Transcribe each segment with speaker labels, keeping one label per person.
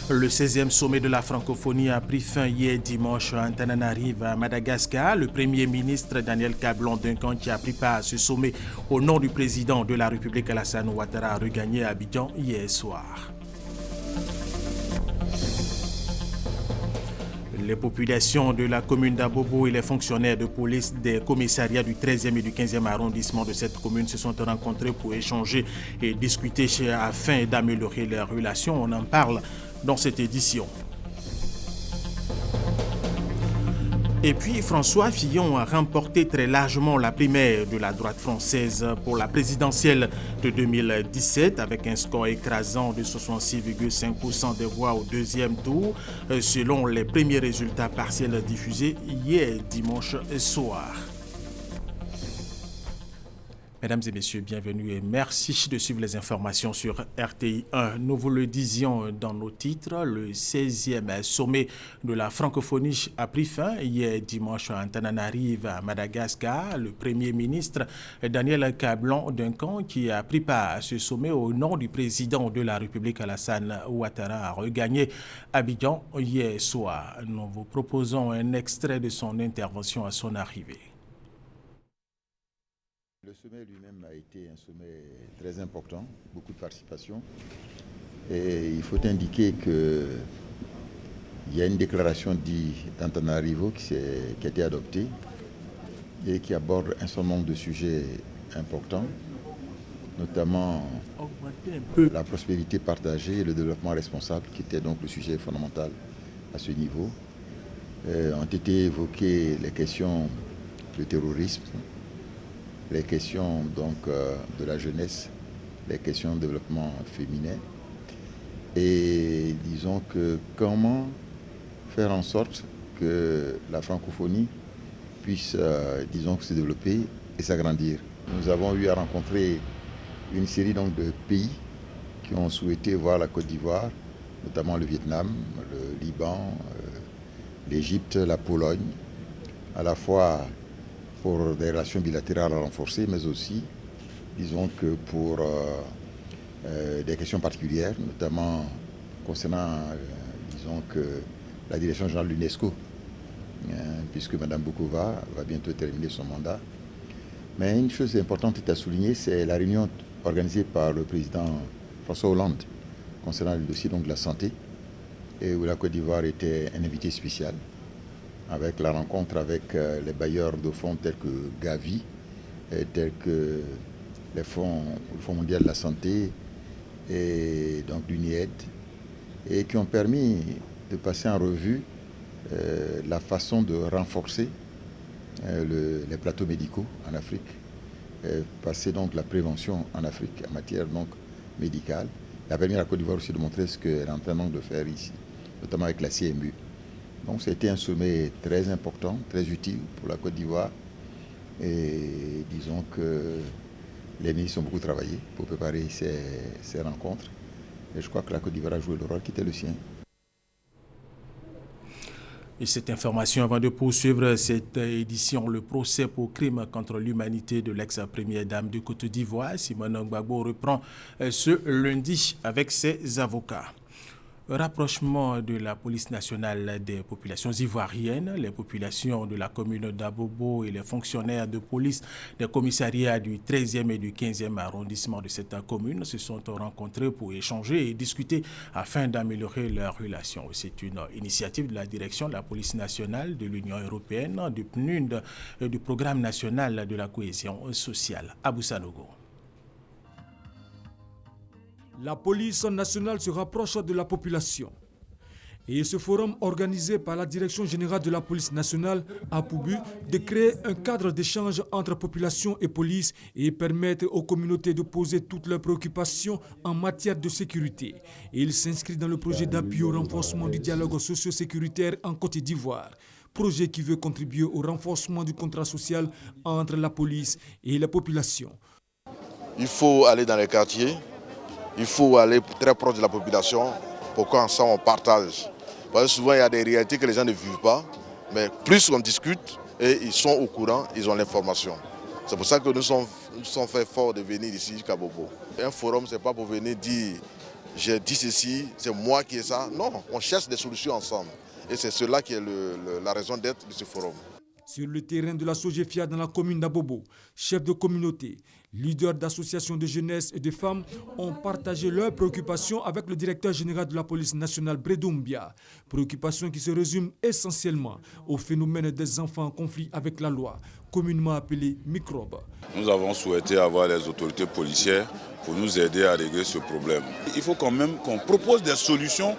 Speaker 1: Le 16e sommet de la francophonie a pris fin hier dimanche à Antananarive, à Madagascar. Le Premier ministre Daniel Kablan-Duncan, qui a pris part à ce sommet au nom du président de la République Alassane Ouattara, a regagné Abidjan hier soir. Les populations de la commune d'Abobo et les fonctionnaires de police des commissariats du 13e et du 15e arrondissement de cette commune se sont rencontrés pour échanger et discuter afin d'améliorer leurs relations. On en parle dans cette édition. Et puis François Fillon a remporté très largement la primaire de la droite française pour la présidentielle de 2017 avec un score écrasant de 66,5% des voix au deuxième tour, selon les premiers résultats partiels diffusés hier dimanche soir. Mesdames et messieurs, bienvenue et merci de suivre les informations sur RTI 1. Nous vous le disions dans nos titres, le 16e sommet de la francophonie a pris fin hier dimanche à Antananarive, à Madagascar. Le Premier ministre Daniel Kablan-Duncan, qui a pris part à ce sommet au nom du président de la République Alassane Ouattara, a regagné Abidjan hier soir. Nous vous proposons un extrait de son intervention à son arrivée.
Speaker 2: Le sommet lui-même a été un sommet très important, beaucoup de participation. Et il faut indiquer qu'il y a une déclaration d'Antananarivo qui a été adoptée et qui aborde un certain nombre de sujets importants, notamment la prospérité partagée et le développement responsable, qui était donc le sujet fondamental à ce niveau. Ont été évoquées les questions du terrorisme, les questions donc, de la jeunesse, les questions de développement féminin. Et disons que comment faire en sorte que la francophonie puisse, disons, se développer et s'agrandir. Nous avons eu à rencontrer une série donc, de pays qui ont souhaité voir la Côte d'Ivoire, notamment le Vietnam, le Liban, l'Égypte, la Pologne, à la fois pour des relations bilatérales renforcées, mais aussi, disons que pour des questions particulières, notamment concernant, disons que la direction générale de l'UNESCO, puisque Mme Boukova va bientôt terminer son mandat. Mais une chose importante à souligner, c'est la réunion organisée par le président François Hollande concernant le dossier donc, de la santé, et où la Côte d'Ivoire était un invité spécial, avec la rencontre avec les bailleurs de fonds tels que Gavi, tels que le Fonds mondial de la santé et donc l'UNIAID, et qui ont permis de passer en revue la façon de renforcer les plateaux médicaux en Afrique, passer donc la prévention en Afrique en matière donc médicale. Il a permis à la Côte d'Ivoire aussi de montrer ce qu'elle est en train de faire ici, notamment avec la CMU. Donc c'était un sommet très important, très utile pour la Côte d'Ivoire. Et disons que les ministres ont beaucoup travaillé pour préparer ces rencontres. Et je crois que la Côte d'Ivoire a joué le rôle qui était le sien.
Speaker 1: Et cette information, avant de poursuivre cette édition, le procès pour crime contre l'humanité de l'ex-première dame de Côte d'Ivoire, Simone Gbagbo, reprend ce lundi avec ses avocats. Rapprochement de la police nationale des populations ivoiriennes, les populations de la commune d'Abobo et les fonctionnaires de police des commissariats du 13e et du 15e arrondissement de cette commune se sont rencontrés pour échanger et discuter afin d'améliorer leurs relations. C'est une initiative de la direction de la police nationale de l'Union européenne, du PNUD, du programme national de la cohésion sociale. Abou Sanogo.
Speaker 3: La police nationale se rapproche de la population. Et ce forum organisé par la Direction générale de la police nationale a pour but de créer un cadre d'échange entre population et police et permettre aux communautés de poser toutes leurs préoccupations en matière de sécurité. Et il s'inscrit dans le projet d'appui au renforcement du dialogue socio-sécuritaire en Côte d'Ivoire. Projet qui veut contribuer au renforcement du contrat social entre la police et la population.
Speaker 4: Il faut aller dans les quartiers. Il faut aller très proche de la population pour qu'ensemble on partage. Parce que souvent il y a des réalités que les gens ne vivent pas, mais plus on discute et ils sont au courant, ils ont l'information. C'est pour ça que nous sommes fait fort de venir ici jusqu'à Bobo. Un forum, ce n'est pas pour venir dire j'ai dit ceci, c'est moi qui ai ça. Non, on cherche des solutions ensemble. Et c'est cela qui est la raison d'être de ce forum.
Speaker 3: Sur le terrain de la Sogefia dans la commune d'Abobo, chefs de communauté, leaders d'associations de jeunesse et de femmes ont partagé leurs préoccupations avec le directeur général de la police nationale Bredoumbia. Préoccupations qui se résument essentiellement au phénomène des enfants en conflit avec la loi, communément appelé microbe.
Speaker 5: Nous avons souhaité avoir les autorités policières pour nous aider à régler ce problème. Il faut quand même qu'on propose des solutions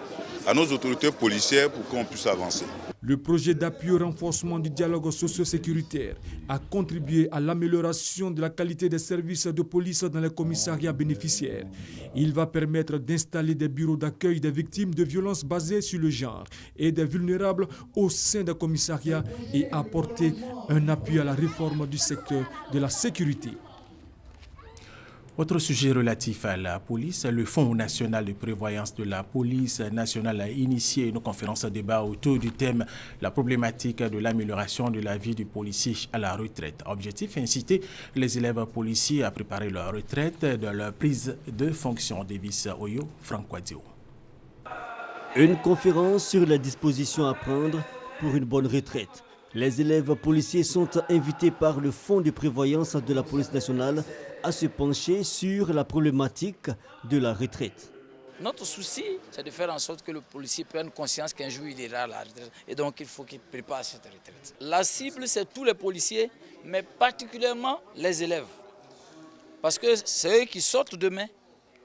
Speaker 5: à nos autorités policières pour qu'on puisse avancer.
Speaker 3: Le projet d'appui au renforcement du dialogue socio-sécuritaire a contribué à l'amélioration de la qualité des services de police dans les commissariats bénéficiaires. Il va permettre d'installer des bureaux d'accueil des victimes de violences basées sur le genre et des vulnérables au sein des commissariats et apporter un appui à la réforme du secteur de la sécurité.
Speaker 1: Autre sujet relatif à la police, le Fonds national de prévoyance de la police nationale a initié une conférence de débat autour du thème « La problématique de l'amélioration de la vie du policier à la retraite ». Objectif, inciter les élèves policiers à préparer leur retraite de leur prise de fonction. Davis Oyo, Franck Quadio.
Speaker 6: Une conférence sur les dispositions à prendre pour une bonne retraite. Les élèves policiers sont invités par le Fonds de prévoyance de la police nationale à se pencher sur la problématique de la retraite.
Speaker 7: Notre souci, c'est de faire en sorte que le policier prenne conscience qu'un jour il ira à la retraite et donc il faut qu'il prépare cette retraite. La cible, c'est tous les policiers, mais particulièrement les élèves. Parce que c'est eux qui sortent demain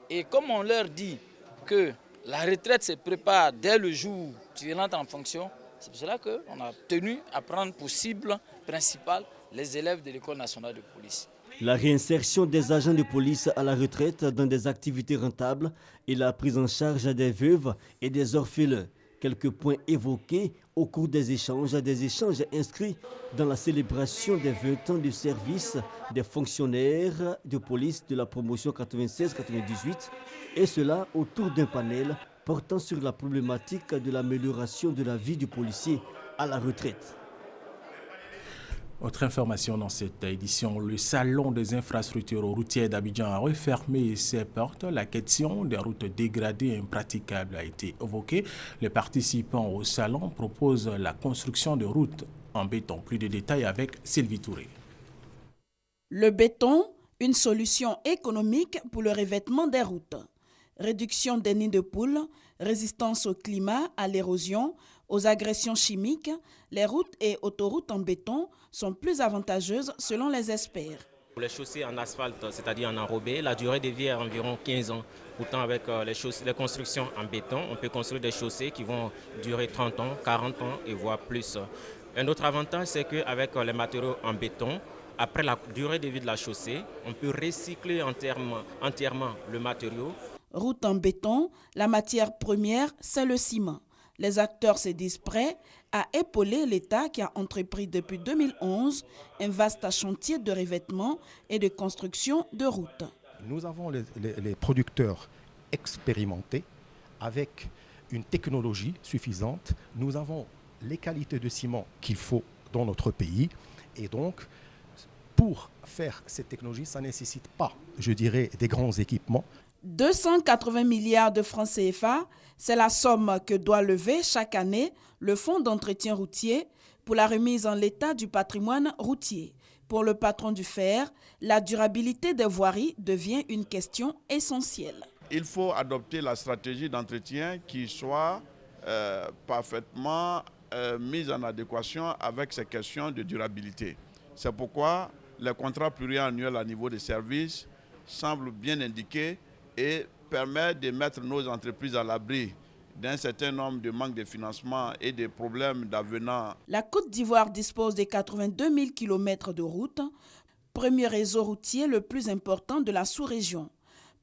Speaker 7: et comme on leur dit que la retraite se prépare dès le jour où tu rentres en fonction, c'est pour cela qu'on a tenu à prendre pour cible principale les élèves de l'École nationale de police.
Speaker 6: La réinsertion des agents de police à la retraite dans des activités rentables et la prise en charge des veuves et des orphelins. Quelques points évoqués au cours des échanges inscrits dans la célébration des 20 ans de service des fonctionnaires de police de la promotion 96-98, et cela autour d'un panel portant sur la problématique de l'amélioration de la vie du policier à la retraite.
Speaker 1: Autre information dans cette édition, le Salon des infrastructures routières d'Abidjan a refermé ses portes. La question des routes dégradées et impraticables a été évoquée. Les participants au salon proposent la construction de routes en béton. Plus de détails avec Sylvie Touré.
Speaker 8: Le béton, une solution économique pour le revêtement des routes. Réduction des nids de poules, résistance au climat, à l'érosion, aux agressions chimiques, les routes et autoroutes en béton sont plus avantageuses selon les experts.
Speaker 9: Pour les chaussées en asphalte, c'est-à-dire en enrobé, la durée de vie est environ 15 ans. Pourtant, avec les constructions en béton, on peut construire des chaussées qui vont durer 30 ans, 40 ans et voire plus. Un autre avantage, c'est qu'avec les matériaux en béton, après la durée de vie de la chaussée, on peut recycler entièrement le matériau.
Speaker 8: Route en béton, la matière première, c'est le ciment. Les acteurs se disent prêts à épauler l'État qui a entrepris depuis 2011 un vaste chantier de revêtement et de construction de routes.
Speaker 10: Nous avons les producteurs expérimentés avec une technologie suffisante. Nous avons les qualités de ciment qu'il faut dans notre pays. Et donc, pour faire cette technologie, ça ne nécessite pas, je dirais, des grands équipements.
Speaker 8: 280 milliards de francs CFA, c'est la somme que doit lever chaque année le Fonds d'entretien routier pour la remise en l'état du patrimoine routier. Pour le patron du FER, la durabilité des voiries devient une question essentielle.
Speaker 11: Il faut adopter la stratégie d'entretien qui soit parfaitement mise en adéquation avec ces questions de durabilité. C'est pourquoi les contrats pluriannuels à niveau des services semblent bien indiqués et permet de mettre nos entreprises à l'abri d'un certain nombre de manques de financement et des problèmes d'avenant.
Speaker 8: La Côte d'Ivoire dispose de 82 000 km de routes, premier réseau routier le plus important de la sous-région.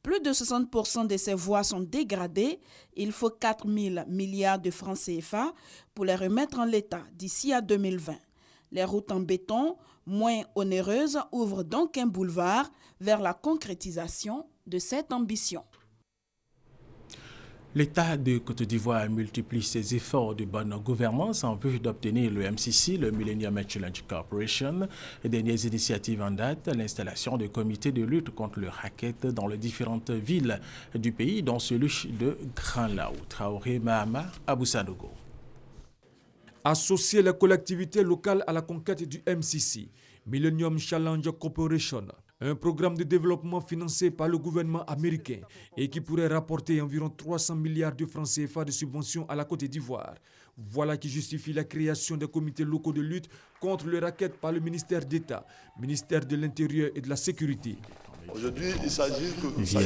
Speaker 8: Plus de 60% de ces voies sont dégradées. Il faut 4 000 milliards de francs CFA pour les remettre en l'état d'ici à 2020. Les routes en béton, moins onéreuses, ouvrent donc un boulevard vers la concrétisation de cette ambition.
Speaker 1: L'État de Côte d'Ivoire multiplie ses efforts de bonne gouvernance en vue d'obtenir le MCC, le Millennium Challenge Corporation. Les dernières initiatives en date, l'installation de comités de lutte contre le racket dans les différentes villes du pays, dont celui de Grand Laou. Traoré Mahama, Abou Sanogo.
Speaker 3: Associer les collectivités locales à la conquête du MCC, Millennium Challenge Corporation, un programme de développement financé par le gouvernement américain et qui pourrait rapporter environ 300 milliards de francs CFA de subventions à la Côte d'Ivoire. Voilà qui justifie la création des comités locaux de lutte contre le racket par le ministère d'État, ministère de l'Intérieur et de la Sécurité.
Speaker 12: Aujourd'hui, il s'agit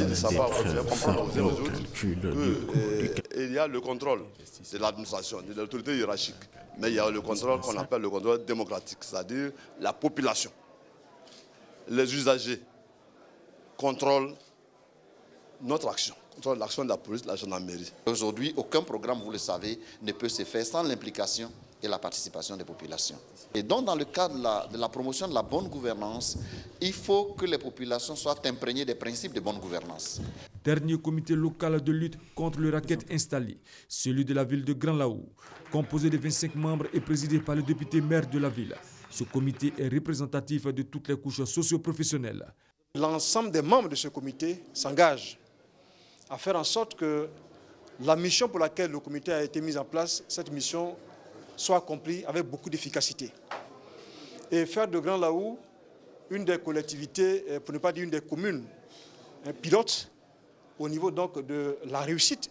Speaker 12: de savoir comprendre aux uns aux autres qu'il y a le contrôle de l'administration, de l'autorité hiérarchique, mais il y a le contrôle qu'on appelle le contrôle démocratique, c'est-à-dire la population. Les usagers contrôlent notre action, contrôlent l'action de la police, de la gendarmerie.
Speaker 13: Aujourd'hui, aucun programme, vous le savez, ne peut se faire sans l'implication et la participation des populations. Et donc, dans le cadre de la promotion de la bonne gouvernance, il faut que les populations soient imprégnées des principes de bonne gouvernance.
Speaker 3: Dernier comité local de lutte contre le racket installé, celui de la ville de Grand Laou, composé de 25 membres et présidé par le député maire de la ville. Ce comité est représentatif de toutes les couches socio-professionnelles.
Speaker 14: L'ensemble des membres de ce comité s'engagent à faire en sorte que la mission pour laquelle le comité a été mis en place, cette mission soit accomplie avec beaucoup d'efficacité. Et faire de Grand Laou une des collectivités, pour ne pas dire une des communes, un pilote au niveau donc de la réussite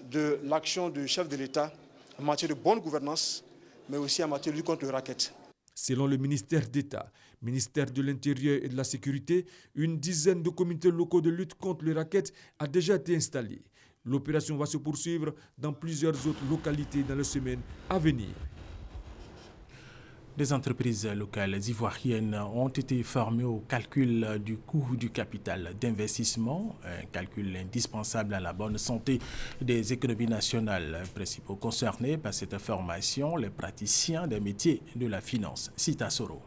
Speaker 14: de l'action du chef de l'État en matière de bonne gouvernance, mais aussi en matière de lutte contre le racket.
Speaker 3: Selon le ministère d'État, ministère de l'Intérieur et de la Sécurité, une dizaine de comités locaux de lutte contre le racket a déjà été installée. L'opération va se poursuivre dans plusieurs autres localités dans les semaines à venir.
Speaker 1: Des entreprises locales ivoiriennes ont été formées au calcul du coût du capital d'investissement, un calcul indispensable à la bonne santé des économies nationales. Principaux concernés par cette formation, les praticiens des métiers de la finance. Sita Soro.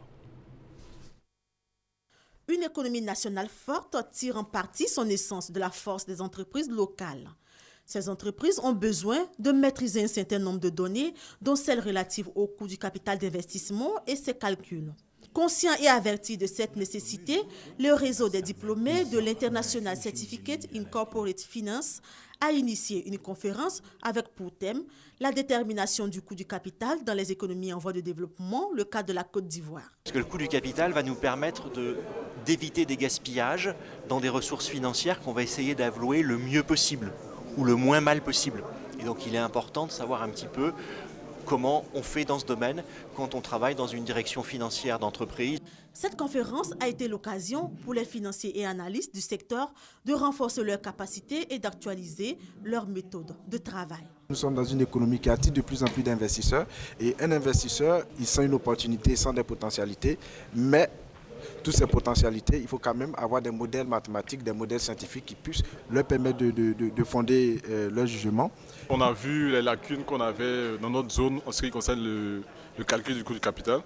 Speaker 15: Une économie nationale forte tire en partie son essence de la force des entreprises locales. Ces entreprises ont besoin de maîtriser un certain nombre de données, dont celles relatives au coût du capital d'investissement et ses calculs. Conscient et averti de cette nécessité, le réseau des diplômés de l'International Certificate in Corporate Finance a initié une conférence avec pour thème la détermination du coût du capital dans les économies en voie de développement, le cas de la Côte d'Ivoire.
Speaker 16: Parce que le coût du capital va nous permettre d'éviter des gaspillages dans des ressources financières qu'on va essayer d'allouer le mieux possible ou le moins mal possible. Et donc il est important de savoir un petit peu comment on fait dans ce domaine quand on travaille dans une direction financière d'entreprise.
Speaker 15: Cette conférence a été l'occasion pour les financiers et analystes du secteur de renforcer leurs capacités et d'actualiser leurs méthodes de travail.
Speaker 17: Nous sommes dans une économie qui attire de plus en plus d'investisseurs et un investisseur, il sent une opportunité, il sent des potentialités, mais toutes ces potentialités, il faut quand même avoir des modèles mathématiques, des modèles scientifiques qui puissent leur permettre de fonder leur jugement.
Speaker 18: On a vu les lacunes qu'on avait dans notre zone en ce qui concerne le calcul du coût du capital.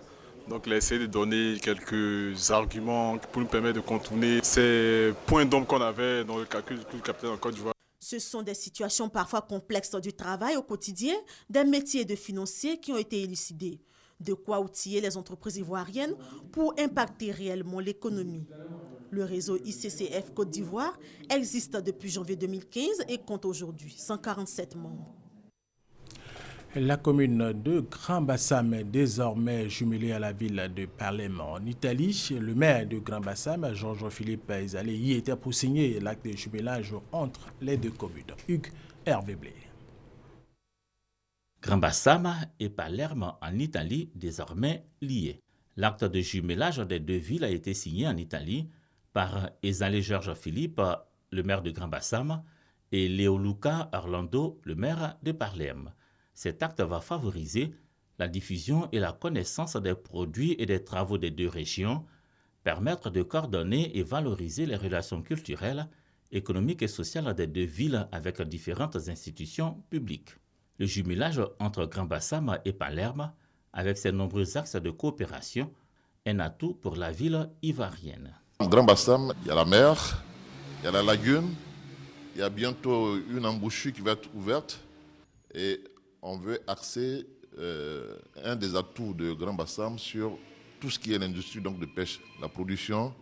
Speaker 18: Donc, on a essayé de donner quelques arguments pour nous permettre de contourner ces points d'ombre qu'on avait dans le calcul du coût du capital en Côte d'Ivoire.
Speaker 15: Ce sont des situations parfois complexes du travail au quotidien, des métiers de financiers qui ont été élucidés. De quoi outiller les entreprises ivoiriennes pour impacter réellement l'économie. Le réseau ICCF Côte d'Ivoire existe depuis janvier 2015 et compte aujourd'hui 147 membres.
Speaker 1: La commune de Grand Bassam est désormais jumelée à la ville de Palerme en Italie. Le maire de Grand Bassam, Georges-Philippe Ezalé, y était pour signer l'acte de jumelage entre les deux communes. Hugues Hervé Blé.
Speaker 19: Grand Bassam et Palerme en Italie désormais liés. L'acte de jumelage des deux villes a été signé en Italie par Ezalé Georges-Philippe, le maire de Grand Bassam, et Leoluca Orlando, le maire de Palerme. Cet acte va favoriser la diffusion et la connaissance des produits et des travaux des deux régions, permettre de coordonner et valoriser les relations culturelles, économiques et sociales des deux villes avec différentes institutions publiques. Le jumelage entre Grand Bassam et Palerme, avec ses nombreux axes de coopération, est un atout pour la ville ivoirienne.
Speaker 20: En Grand Bassam, il y a la mer, il y a la lagune,
Speaker 12: il y a bientôt une embouchure qui va être ouverte et on veut axer un des atouts de Grand Bassam sur tout ce qui est l'industrie donc, de pêche, la production,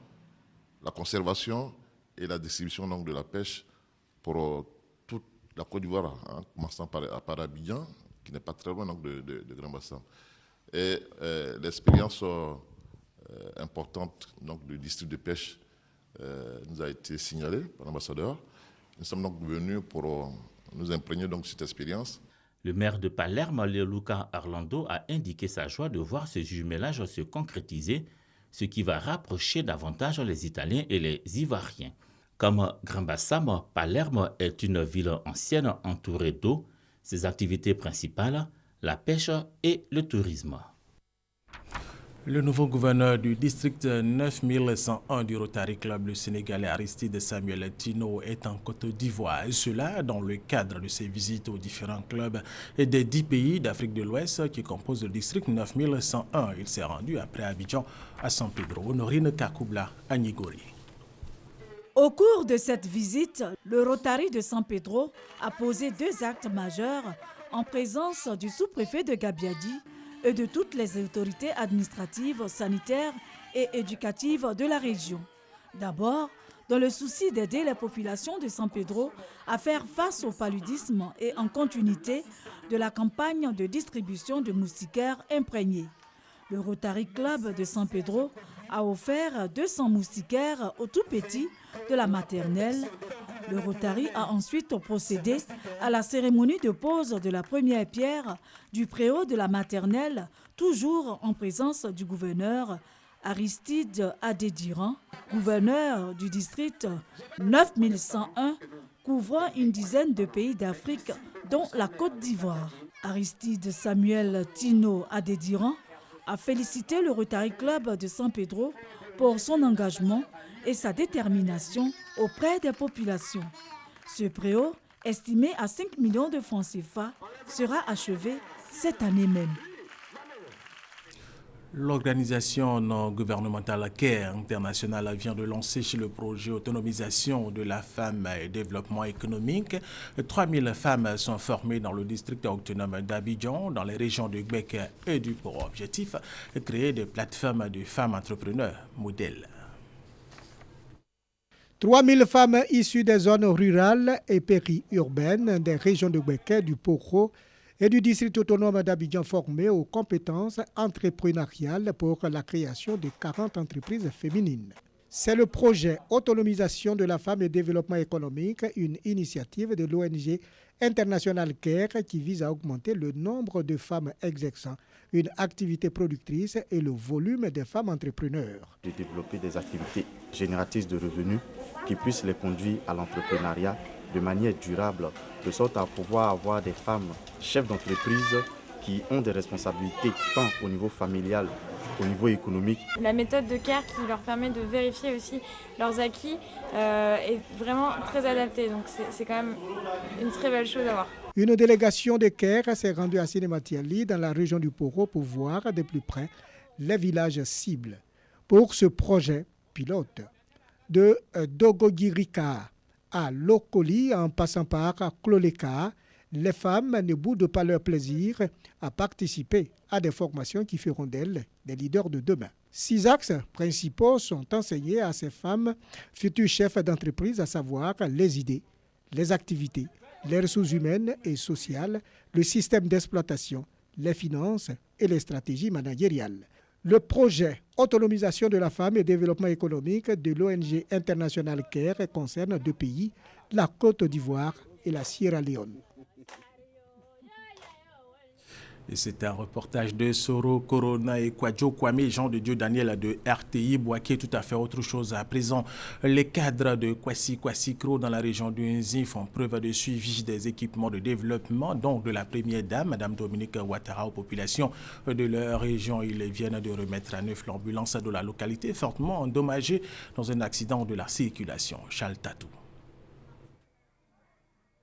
Speaker 12: la conservation et la distribution donc, de la pêche pour toute la Côte d'Ivoire, en commençant par Abidjan, qui n'est pas très loin donc, de Grand Bassam. Et l'expérience importante donc, du district de pêche nous a été signalée par l'ambassadeur. Nous sommes donc venus pour nous imprégner donc, de cette expérience.
Speaker 19: Le maire de Palerme, Leoluca Arlando, a indiqué sa joie de voir ce jumelage se concrétiser, ce qui va rapprocher davantage les Italiens et les Ivoiriens. Comme Grand Bassam, Palerme est une ville ancienne entourée d'eau. Ses activités principales, la pêche et le tourisme.
Speaker 1: Le nouveau gouverneur du district 9101 du Rotary Club, le Sénégalais Aristide Samuel Tino, est en Côte d'Ivoire. Et cela dans le cadre de ses visites aux différents clubs et des 10 pays d'Afrique de l'Ouest qui composent le district 9101. Il s'est rendu après Abidjan à San Pedro. Honorine Kakoubla à Nigori.
Speaker 20: Au cours de cette visite, le Rotary de San Pedro a posé 2 actes majeurs en présence du sous-préfet de Gabiadi et de toutes les autorités administratives, sanitaires et éducatives de la région. D'abord, dans le souci d'aider les populations de San Pedro à faire face au paludisme et en continuité de la campagne de distribution de moustiquaires imprégnés. Le Rotary Club de San Pedro a offert 200 moustiquaires aux tout-petits de la maternelle. Le Rotary a ensuite procédé à la cérémonie de pose de la première pierre du préau de la maternelle, toujours en présence du gouverneur Aristide Adédiran, gouverneur du district 9101, couvrant une dizaine de pays d'Afrique, dont la Côte d'Ivoire. Aristide Samuel Tino Adédiran a félicité le Rotary Club de San Pedro pour son engagement et sa détermination auprès des populations. Ce préau, estimé à 5 millions de francs CFA, sera achevé cette année même.
Speaker 1: L'organisation non gouvernementale CARE International vient de lancer le projet Autonomisation de la femme et développement économique. 3000 femmes sont formées dans le district autonome d'Abidjan, dans les régions de Gbek et du Port. Objectif, créer des plateformes de femmes entrepreneurs modèles.
Speaker 21: 3000 femmes issues des zones rurales et périurbaines des régions de Gbeke, du Poro et du district autonome d'Abidjan formées aux compétences entrepreneuriales pour la création de 40 entreprises féminines. C'est le projet Autonomisation de la femme et développement économique, une initiative de l'ONG internationale CARE qui vise à augmenter le nombre de femmes exerçant une activité productrice et le volume des femmes entrepreneurs.
Speaker 22: De développer des activités génératrices de revenus qui puissent les conduire à l'entrepreneuriat de manière durable, de sorte à pouvoir avoir des femmes chefs d'entreprise qui ont des responsabilités tant au niveau familial, au niveau économique.
Speaker 23: La méthode de CARE qui leur permet de vérifier aussi leurs acquis est vraiment très adaptée, donc c'est quand même une très belle chose à voir.
Speaker 21: Une délégation de CARE s'est rendue à Sinematiali dans la région du Poro pour voir de plus près les villages cibles. Pour ce projet pilote, de Dogogirika à Lokoli en passant par Kloleka, les femmes ne boudent pas leur plaisir à participer à des formations qui feront d'elles des leaders de demain. 6 axes principaux sont enseignés à ces femmes futures chefs d'entreprise, à savoir les idées, les activités, les ressources humaines et sociales, le système d'exploitation, les finances et les stratégies managériales. Le projet Autonomisation de la femme et développement économique de l'ONG internationale CARE concerne 2 pays, la Côte d'Ivoire et la Sierra Leone.
Speaker 1: Et c'est un reportage de Soro Corona et Kwadjo Kwame, Jean de Dieu Daniel de RTI Boaké. Tout à fait autre chose à présent. Les cadres de Kwasi Kro dans la région de Nzi font preuve de suivi des équipements de développement, donc de la première dame, Mme Dominique Ouattara, aux populations de leur région. Ils viennent de remettre à neuf l'ambulance de la localité fortement endommagée dans un accident de la circulation. Charles Tatou.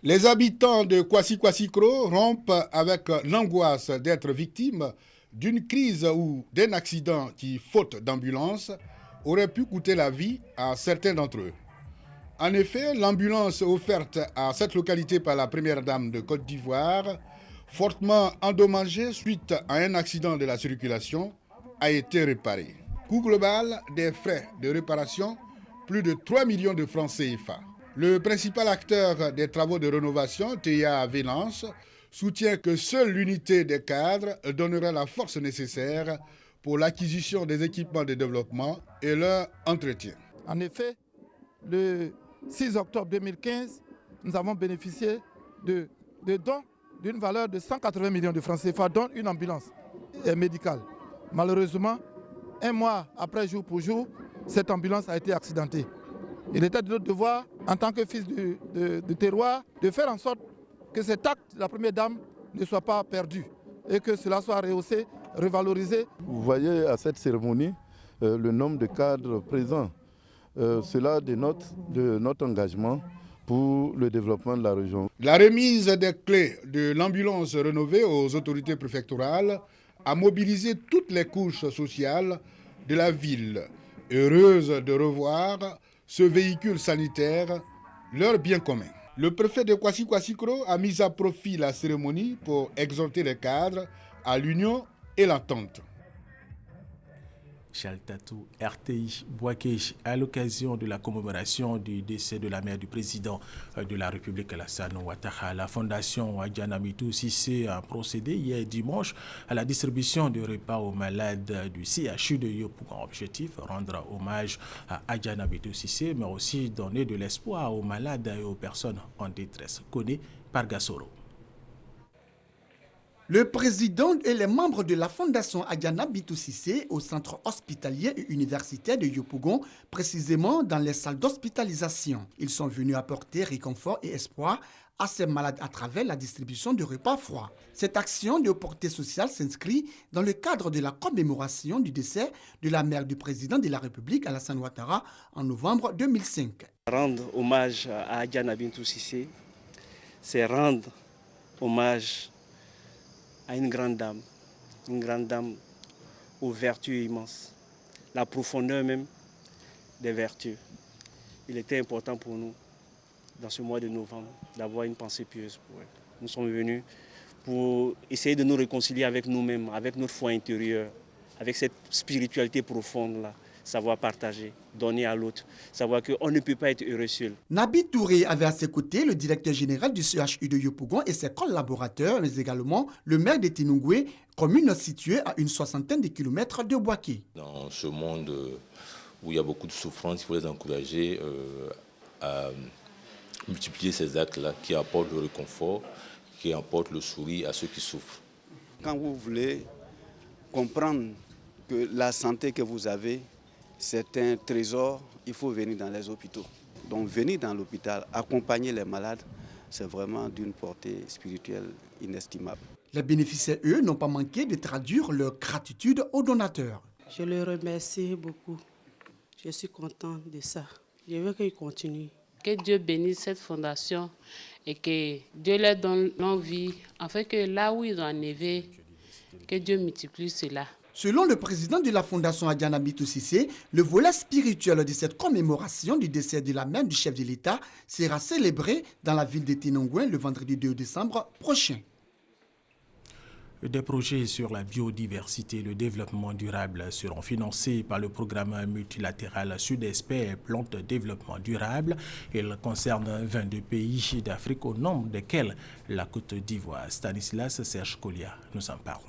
Speaker 24: Les habitants de Kwasi Kro rompent avec l'angoisse d'être victimes d'une crise ou d'un accident qui, faute d'ambulance, aurait pu coûter la vie à certains d'entre eux. En effet, l'ambulance offerte à cette localité par la première dame de Côte d'Ivoire, fortement endommagée suite à un accident de la circulation, a été réparée. Coût global des frais de réparation, plus de 3 millions de francs CFA. Le principal acteur des travaux de rénovation, TIA Vénance, soutient que seule l'unité des cadres donnera la force nécessaire pour l'acquisition des équipements de développement et leur entretien.
Speaker 2: En effet, le 6 octobre 2015, nous avons bénéficié de dons d'une valeur de 180 millions de francs CFA, dont une ambulance médicale. Malheureusement, un mois après, jour pour jour, cette ambulance a été accidentée. Il était de notre devoir, en tant que fils de terroir, de faire en sorte que cet acte de la première dame ne soit pas perdu et que cela soit rehaussé, revalorisé.
Speaker 4: Vous voyez à cette cérémonie le nombre de cadres présents. Cela dénote de notre engagement pour le développement de la région.
Speaker 24: La remise des clés de l'ambulance rénovée aux autorités préfectorales a mobilisé toutes les couches sociales de la ville, heureuses de revoir ce véhicule sanitaire, leur bien commun. Le préfet de Kwasi-Kwasi-Kro a mis à profit la cérémonie pour exhorter les cadres à l'union et l'entente.
Speaker 1: Chaltatou RTI Bouaké, à l'occasion de la commémoration du décès de la mère du président de la République, Alassane Ouattara, la fondation Adjanamitou Cissé a procédé hier dimanche à la distribution de repas aux malades du CHU de Yopougon. Objectif, rendre hommage à Adjanamitou Cissé, mais aussi donner de l'espoir aux malades et aux personnes en détresse. Connu par Gassoro.
Speaker 5: Le président et les membres de la fondation Adjanamitou Cissé au centre hospitalier et universitaire de Yopougon, précisément dans les salles d'hospitalisation. Ils sont venus apporter réconfort et espoir à ces malades à travers la distribution de repas froids. Cette action de portée sociale s'inscrit dans le cadre de la commémoration du décès de la mère du président de la République, Alassane Ouattara, en novembre 2005.
Speaker 7: Rendre hommage à Adjanamitou Cissé, c'est rendre hommage à une grande dame aux vertus immenses, la profondeur même des vertus. Il était important pour nous, dans ce mois de novembre, d'avoir une pensée pieuse pour elle. Nous sommes venus pour essayer de nous réconcilier avec nous-mêmes, avec notre foi intérieure, avec cette spiritualité profonde-là, savoir partager, donner à l'autre, savoir qu'on ne peut pas être heureux seul.
Speaker 5: Nabi Touré avait à ses côtés le directeur général du CHU de Yopougon et ses collaborateurs, mais également le maire de Tinungwe, commune située à une 60aine de kilomètres de Bouaké.
Speaker 25: Dans ce monde où il y a beaucoup de souffrance, il faut les encourager à multiplier ces actes-là qui apportent le réconfort, qui apportent le sourire à ceux qui souffrent.
Speaker 26: Quand vous voulez comprendre que la santé que vous avez, c'est un trésor, il faut venir dans les hôpitaux. Donc venir dans l'hôpital, accompagner les malades, c'est vraiment d'une portée spirituelle inestimable.
Speaker 5: Les bénéficiaires, eux, n'ont pas manqué de traduire leur gratitude aux donateurs.
Speaker 27: Je le remercie beaucoup. Je suis content de ça. Je veux qu'ils continuent. Que Dieu bénisse cette fondation et que Dieu leur donne l'envie, afin que là où ils ont enlevé, que Dieu multiplie cela.
Speaker 5: Selon le président de la fondation Adjanamitou Cissé, le volet spirituel de cette commémoration du décès de la mère du chef de l'État sera célébré dans la ville de Tinongouin le vendredi 2 décembre prochain.
Speaker 1: Des projets sur la biodiversité et le développement durable seront financés par le programme multilatéral Sud-Est Plantes Développement Durable. Il concerne 22 pays d'Afrique, au nombre desquels la Côte d'Ivoire. Stanislas Serge Kolia nous en parle.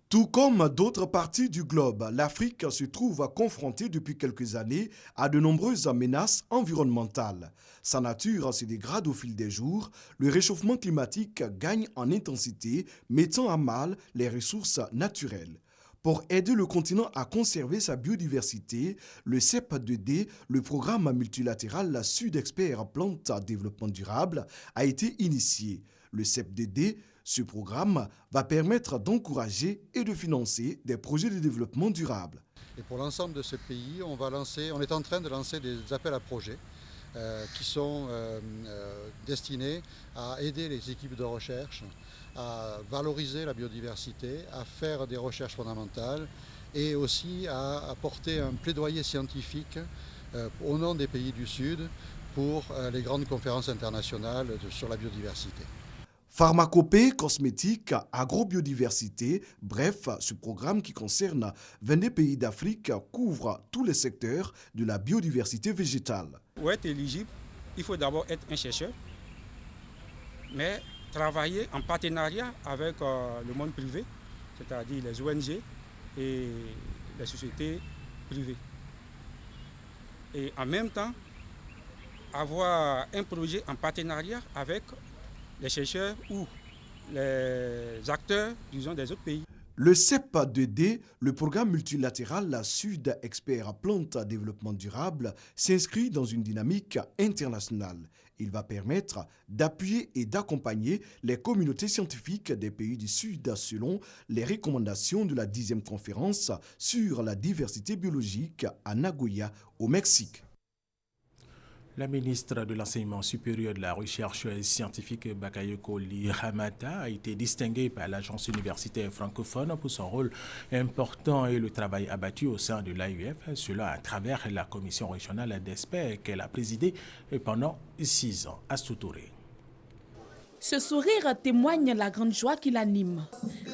Speaker 28: Tout comme d'autres parties du globe, l'Afrique se trouve confrontée depuis quelques années à de nombreuses menaces environnementales. Sa nature se dégrade au fil des jours, le réchauffement climatique gagne en intensité, mettant à mal les ressources naturelles. Pour aider le continent à conserver sa biodiversité, le CEP2D, le programme multilatéral Sud-Expert Plantes Développement Durable, a été initié. Le CEP2D, ce programme va permettre d'encourager et de financer des projets de développement durable.
Speaker 29: Et pour l'ensemble de ces pays, on est en train de lancer des appels à projets qui sont destinés à aider les équipes de recherche, à valoriser la biodiversité, à faire des recherches fondamentales et aussi à apporter un plaidoyer scientifique au nom des pays du Sud pour les grandes conférences internationales sur la biodiversité.
Speaker 28: Pharmacopée, cosmétique, agrobiodiversité, bref, ce programme qui concerne 22 pays d'Afrique couvre tous les secteurs de la biodiversité végétale.
Speaker 3: Pour être éligible, il faut d'abord être un chercheur, mais travailler en partenariat avec le monde privé, c'est-à-dire les ONG et les sociétés privées. Et en même temps, avoir un projet en partenariat avec les chercheurs ou les acteurs, disons, des autres pays.
Speaker 28: Le CEP2D, le programme multilatéral Sud Expert Plante Développement Durable, s'inscrit dans une dynamique internationale. Il va permettre d'appuyer et d'accompagner les communautés scientifiques des pays du Sud selon les recommandations de la 10e conférence sur la diversité biologique à Nagoya, au Mexique.
Speaker 1: La ministre de l'Enseignement supérieur et de la Recherche scientifique Bakayoko Lihamata a été distinguée par l'Agence universitaire francophone pour son rôle important et le travail abattu au sein de l'AUF, cela à travers la commission régionale d'experts qu'elle a présidée pendant 6 ans. Astou Touré.
Speaker 6: Ce sourire témoigne la grande joie qui l'anime.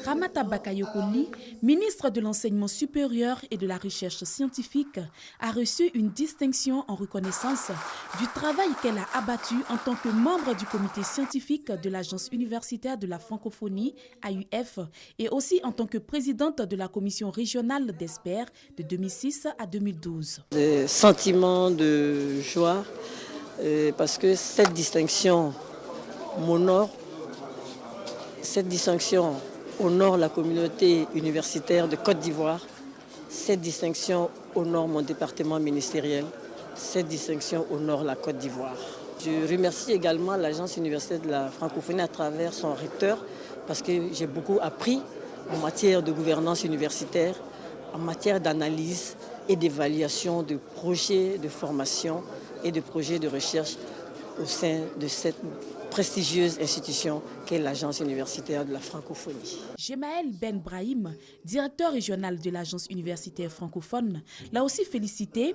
Speaker 6: Ramata Bakayoko Li, ministre de l'Enseignement supérieur et de la Recherche scientifique, a reçu une distinction en reconnaissance du travail qu'elle a abattu en tant que membre du comité scientifique de l'Agence universitaire de la francophonie, AUF, et aussi en tant que présidente de la commission régionale d'experts de 2006 à 2012.
Speaker 8: Des sentiments de joie parce que cette distinction m'honore. Cette distinction honore la communauté universitaire de Côte d'Ivoire. Cette distinction honore mon département ministériel. Cette distinction honore la Côte d'Ivoire. Je remercie également l'Agence universitaire de la francophonie à travers son recteur parce que j'ai beaucoup appris en matière de gouvernance universitaire, en matière d'analyse et d'évaluation de projets de formation et de projets de recherche au sein de cette prestigieuse institution qu'est l'Agence universitaire de la francophonie.
Speaker 6: Gemaël Ben Brahim, directeur régional de l'Agence universitaire francophone, l'a aussi félicité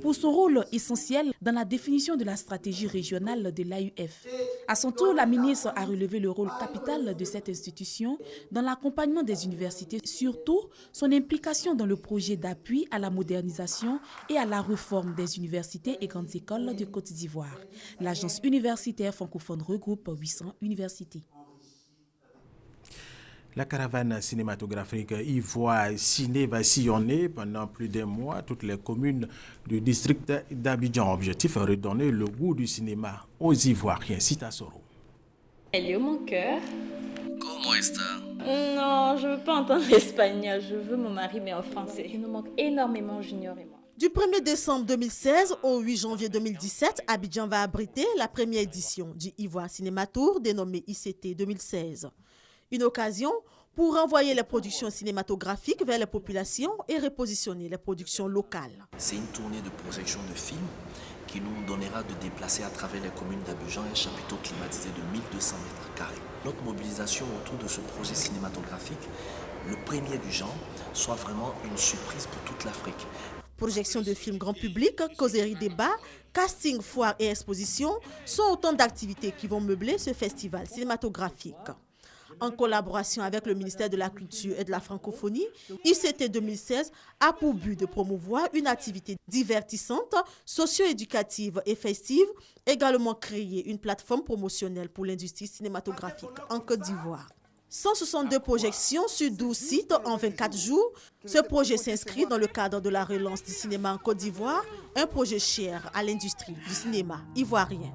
Speaker 6: pour son rôle essentiel dans la définition de la stratégie régionale de l'AUF. À son tour, la ministre a relevé le rôle capital de cette institution dans l'accompagnement des universités, surtout son implication dans le projet d'appui à la modernisation et à la réforme des universités et grandes écoles de Côte d'Ivoire. L'Agence universitaire francophone regroupe 800 universités.
Speaker 1: La caravane cinématographique Ivoire Ciné va sillonner pendant plus d'un mois toutes les communes du district d'Abidjan. Objectif, redonner le goût du cinéma aux Ivoiriens. Cita Soro.
Speaker 9: Hello mon cœur.
Speaker 10: Comment est-ce?
Speaker 9: Non, je ne veux pas entendre l'espagnol. Je veux mon mari, mais en français. Il nous manque énormément, Junior et moi.
Speaker 15: Du 1er décembre 2016 au 8 janvier 2017, Abidjan va abriter la première édition du Ivoire Cinéma Tour, dénommé ICT 2016. Une occasion pour renvoyer les productions cinématographiques vers les populations et repositionner les productions locales.
Speaker 10: C'est une tournée de projection de films qui nous donnera de déplacer à travers les communes d'Abidjan un chapiteau climatisé de 1200 mètres carrés. Notre mobilisation autour de ce projet cinématographique, le premier du genre, soit vraiment une surprise pour toute l'Afrique.
Speaker 15: Projection de films grand public, causerie débat, casting, foire et exposition sont autant d'activités qui vont meubler ce festival cinématographique. En collaboration avec le ministère de la Culture et de la Francophonie, ICT 2016 a pour but de promouvoir une activité divertissante, socio-éducative et festive, également créer une plateforme promotionnelle pour l'industrie cinématographique en Côte d'Ivoire. 162 projections sur 12 sites en 24 jours. Ce projet s'inscrit dans le cadre de la relance du cinéma en Côte d'Ivoire, un projet cher à l'industrie du cinéma ivoirien.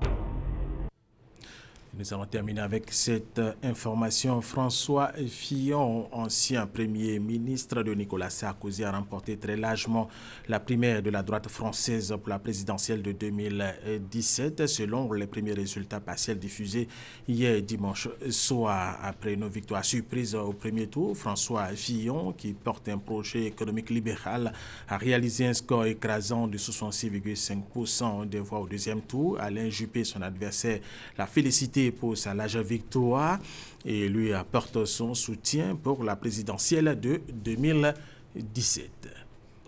Speaker 1: Nous allons terminer avec cette information. François Fillon, ancien Premier ministre de Nicolas Sarkozy, a remporté très largement la primaire de la droite française pour la présidentielle de 2017, selon les premiers résultats partiels diffusés hier dimanche soir. Après une victoire surprise au premier tour, François Fillon, qui porte un projet économique libéral, a réalisé un score écrasant de 66,5% des voix au deuxième tour. Alain Juppé, son adversaire, l'a félicité pour sa large victoire et lui apporte son soutien pour la présidentielle de 2017.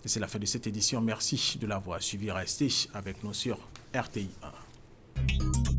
Speaker 1: Et c'est la fin de cette édition. Merci de l'avoir suivi. Restez avec nous sur RTI 1.